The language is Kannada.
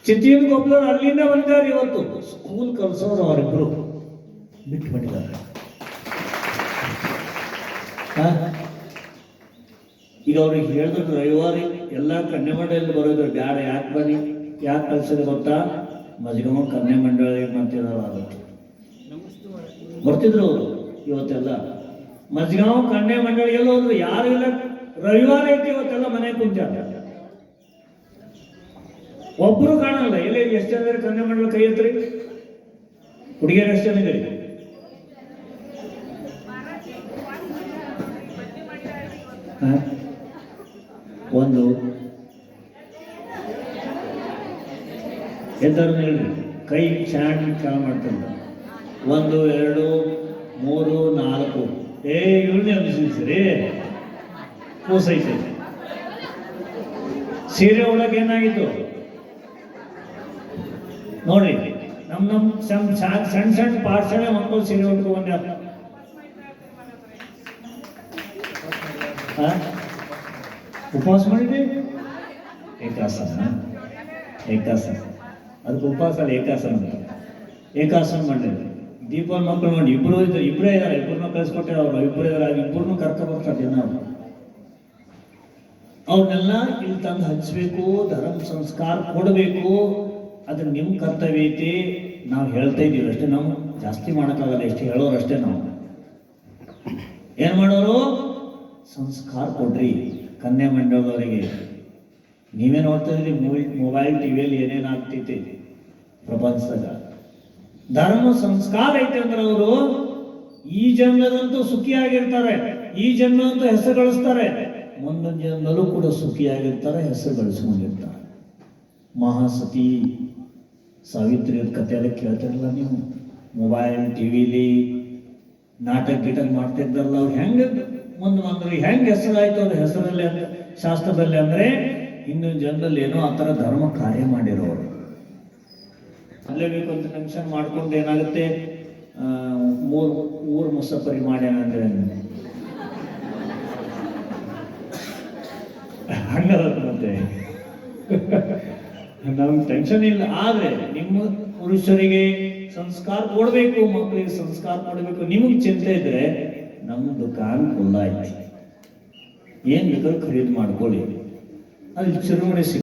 ಚಿತ್ತಿನ ಗೊಬ್ಬರ ಅಲ್ಲಿಂದ ಬಂದಾರೆ. ಇವತ್ತು ಸ್ಕೂಲ್ ಕಲ್ಸೋರು ಅವರಿಬ್ರು ಬಿಟ್ಟು ಬಿಟ್ಟಿದ್ದಾರೆ. ಈಗ ಅವ್ರಿಗೆ ಹೇಳಿದ್ರು ರವಿವಾರ ಎಲ್ಲ ಕನ್ಯಾ ಮಂಡಳಿಯಲ್ಲಿ ಬರೋದು ಬ್ಯಾಡ, ಯಾಕೆ ಬನ್ನಿ, ಯಾಕೆ ಕಲ್ಸೋದು ಗೊತ್ತಾ? ಮಜ್ಗಮ್ಮ ಕನ್ಯಾ ಮಂಡಳಿ ಮಾಡ್ತಿರೋರು ಆಗುತ್ತೆ ಬರ್ತಿದ್ರು ಅವರು. ಇವತ್ತೆಲ್ಲ ಮಜ್ಗಾಂವ್ ಕನ್ಯಾ ಮಂಡಳಿ ಎಲ್ಲ ಹೋದ್ರು, ಯಾರು ಇಲ್ಲ. ರವಿವಾರ ಐತಿ, ಇವತ್ತೆಲ್ಲ ಮನೆ ಕುಂತಾರ, ಒಬ್ರು ಕಾಣಲ್ಲ. ಎಲ್ಲಿ ಎಷ್ಟು ಜನ ಕನ್ಯಾ ಮಂಡಳಿ ಕೈ ಎತ್ತರಿ, ಹುಡುಗಿಯರು ಎಷ್ಟು ಜನ ಇದ್ರಿ? ಒಂದು ಎದ್ದಾರು ಹೇಳ್ರಿ, ಕೈ ಚಾಂಡ್ ಕಾಲ ಮಾಡ್ತಂದ. 1 2 3 4 ಇವ್ರನ್ನೇ ಅನಿಸಿದ್ರಿ. ಕೂಸೈತೆ ಸೀರೆ ಒಳಗೆ ಏನಾಗಿತ್ತು ನೋಡ್ರಿ. ನಮ್ಮ ಸಣ್ಣ ಸಣ್ಣ ಪಾಠಶಾಲೆ ಮಕ್ಕಳು ಸೀರೆ ಉಟ್ಕೊ ಬಂದ್ಯಾರ. ಉಪವಾಸ ಮಾಡಿದ್ವಿ, ಏಕಾಸನ ಅದಕ್ಕೆ ಉಪವಾಸ ಅಲ್ಲ, ಏಕಾಸನ ಅಂತ. ಏಕಾಸನ ಮಾಡಿದ್ವಿ. ದೀಪನ ಮಕ್ಕಳು ನೋಡಿ, ಇಬ್ಬರೇ ಇದ್ದಾರೆ, ಇಬ್ಬರನ್ನ ಕಳಿಸ್ಕೊಟ್ಟೆ. ಅವ್ರು ಇಬ್ಬರೇ ಇದ್ದಾರೆ, ಇಬ್ಬರನ್ನು ಕರ್ಕೊಬರ್ತಾರೆ ಜನ. ಅವ್ರನ್ನೆಲ್ಲ ಇಲ್ಲಿ ತಂದು ಹಚ್ಚಬೇಕು, ಧರ್ಮ ಸಂಸ್ಕಾರ ಕೊಡಬೇಕು. ಅದು ನಿಮ್ಮ ಕರ್ತವ್ಯ ಐತಿ. ನಾವು ಹೇಳ್ತಾ ಇದ್ದೀವಿ ಅಷ್ಟೇ, ನಾವು ಜಾಸ್ತಿ ಮಾಡೋಕ್ಕಾಗಲ್ಲ, ಎಷ್ಟು ಹೇಳೋರು ಅಷ್ಟೇ. ನಾವು ಏನು ಮಾಡೋರು? ಸಂಸ್ಕಾರ ಕೊಡ್ರಿ ಕನ್ಯಾ ಮಂಡಲದವರಿಗೆ. ನೀವೇ ನೋಡ್ತಾ ಇದ್ರಿ ಮೊಬೈಲ್ ಟಿವಿಯಲ್ಲಿ ಏನೇನು ಆಗ್ತೈತಿ ಪ್ರಪಂಚದಾಗ. ಧರ್ಮ ಸಂಸ್ಕಾರ ಐತೆ ಅಂದ್ರೆ ಅವರು ಈ ಜನ್ಮದಂತೂ ಸುಖಿಯಾಗಿರ್ತಾರೆ, ಈ ಜನ್ಮದಂತೂ ಹೆಸರು ಗಳಿಸ್ತಾರೆ, ಮುಂದಿನ ಜನ್ಮದಲ್ಲೂ ಕೂಡ ಸುಖಿಯಾಗಿರ್ತಾರೆ, ಹೆಸರು ಗಳಿಸ್ಕೊಂಡಿರ್ತಾರೆ. ಮಹಾಸತಿ ಸಾವಿತ್ರಿ ಕಥೆ ಎಲ್ಲ ಕೇಳ್ತಿರಲ್ಲ ನೀವು? ಮೊಬೈಲ್ ಟಿವಿಲಿ ನಾಟಕ ಗಿಟಕ ಮಾಡ್ತಿದ್ದಲ್ಲ. ಅವ್ರು ಹೆಂಗೆ ಮುಂದೆ ಬಂದ್ರೆ ಹೆಂಗೆ ಹೆಸರಾಯ್ತು ಅವ್ರ ಹೆಸರಲ್ಲಿ ಅಂದ್ರೆ ಶಾಸ್ತ್ರದಲ್ಲಿ ಅಂದ್ರೆ ಇನ್ನೊಂದು ಜನ್ಮದಲ್ಲಿ ಏನೋ ಆ ಥರ ಧರ್ಮ ಕಾರ್ಯ ಮಾಡಿರೋರು. ಅಲ್ಲೇಬೇಕು ಅಂತ ಟೆನ್ಷನ್ ಮಾಡ್ಕೊಂಡು ಏನಾಗುತ್ತೆ, ಊರು ಮುಸಫರಿ ಮಾಡ್ಯಾನಂದ್ರೆ ಹಂಗದ ಮತ್ತೆ ನಮ್ಗೆ ಟೆನ್ಷನ್ ಇಲ್ಲ. ಆದ್ರೆ ನಿಮ್ಮ ಪುರುಷರಿಗೆ ಸಂಸ್ಕಾರ ಕೊಡ್ಬೇಕು, ಮಕ್ಕಳಿಗೆ ಸಂಸ್ಕಾರ ಕೊಡಬೇಕು. ನಿಮಗೆ ಚಿಂತೆ ಇದ್ರೆ ನಮ್ಮ ದುಕಾನ್ ಖುಲ್ಲ ಐತಿ, ಏನ್ ಬೇಕಾದ್ರೂ ಖರೀದಿ ಮಾಡ್ಕೊಳ್ಳಿ. ಅಲ್ಲಿ ಚುರುಮುರಿ